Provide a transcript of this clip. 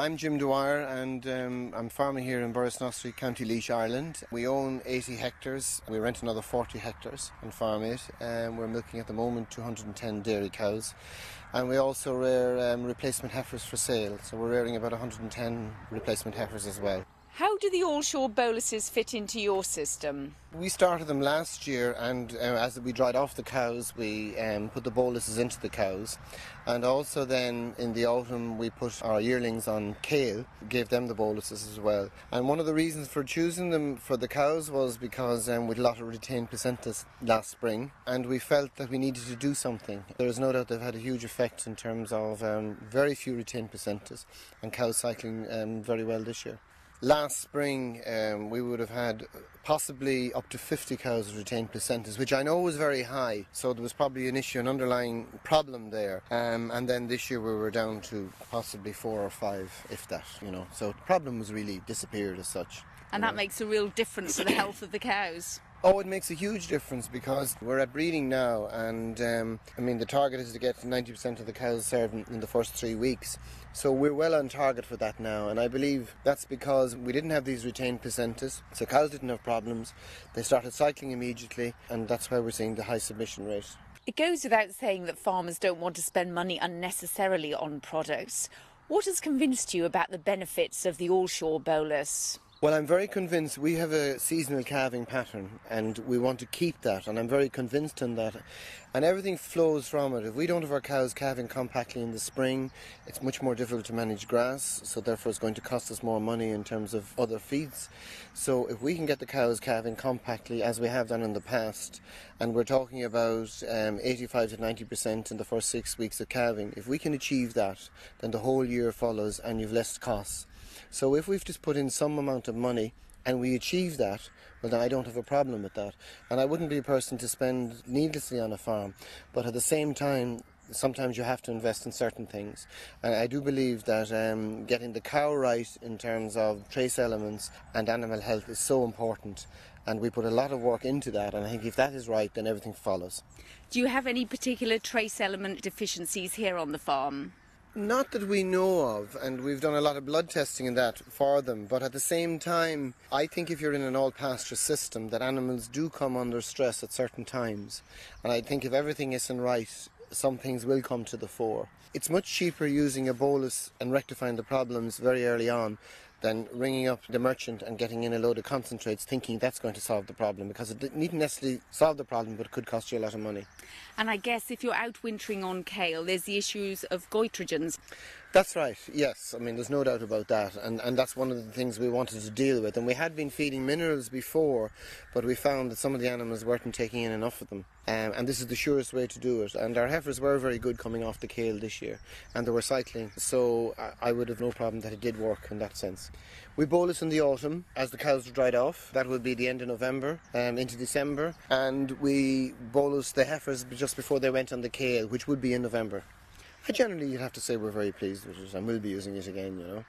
I'm Jim Dwyer and I'm farming here in Borrisnosty, County Laois, Ireland. We own 80 hectares. We rent another 40 hectares and farm it. We're milking at the moment 210 dairy cows. And we also rear replacement heifers for sale. So we're rearing about 110 replacement heifers as well. How do the Allsure boluses fit into your system? We started them last year, and as we dried off the cows, we put the boluses into the cows. And also then in the autumn we put our yearlings on kale, gave them the boluses as well. And one of the reasons for choosing them for the cows was because we had a lot of retained placentas last spring, and we felt that we needed to do something. There is no doubt they've had a huge effect in terms of very few retained placentas, and cows cycling very well this year. Last spring we would have had possibly up to 50 cows with retained placentas, which I know was very high, so there was probably an issue, an underlying problem there. And then this year we were down to possibly 4 or 5, if that, So the problem was really disappeared as such. And that makes a real difference to the health of the cows. Oh, it makes a huge difference because we're at breeding now, and the target is to get 90% of the cows served in the first 3 weeks. So we're well on target for that now, and I believe that's because we didn't have these retained placentas, so cows didn't have problems. They started cycling immediately, and that's why we're seeing the high submission rate. It goes without saying that farmers don't want to spend money unnecessarily on products. What has convinced you about the benefits of the Allsure bolus? Well, I'm very convinced we have a seasonal calving pattern and we want to keep that, and I'm very convinced in that, and everything flows from it. If we don't have our cows calving compactly in the spring, it's much more difficult to manage grass, so therefore it's going to cost us more money in terms of other feeds. So if we can get the cows calving compactly as we have done in the past, and we're talking about 85 to 90% in the first 6 weeks of calving, if we can achieve that, then the whole year follows and you've less costs. So if we've just put in some amount of money and we achieve that, well then I don't have a problem with that. And I wouldn't be a person to spend needlessly on a farm, but at the same time sometimes you have to invest in certain things. And I do believe that getting the cow right in terms of trace elements and animal health is so important. And we put a lot of work into that, and I think if that is right, then everything follows. Do you have any particular trace element deficiencies here on the farm? Not that we know of, and we've done a lot of blood testing in that for them, but at the same time, I think if you're in an all-pasture system, that animals do come under stress at certain times. And I think if everything isn't right, some things will come to the fore. It's much cheaper using a bolus and rectifying the problems very early on than ringing up the merchant and getting in a load of concentrates thinking that's going to solve the problem, because it needn't necessarily solve the problem, but it could cost you a lot of money. And I guess if you're out wintering on kale, there's the issues of goitrogens. That's right, yes. There's no doubt about that, and that's one of the things we wanted to deal with. And we had been feeding minerals before, but we found that some of the animals weren't taking in enough of them. And this is the surest way to do it. And our heifers were very good coming off the kale this year, and they were cycling, so I would have no problem that it did work in that sense. We bolus in the autumn as the cows are dried off. That would be the end of November into December, and we bolus the heifers just before they went on the kale, which would be in November. Generally, you'd have to say we're very pleased with it, and we'll be using it again,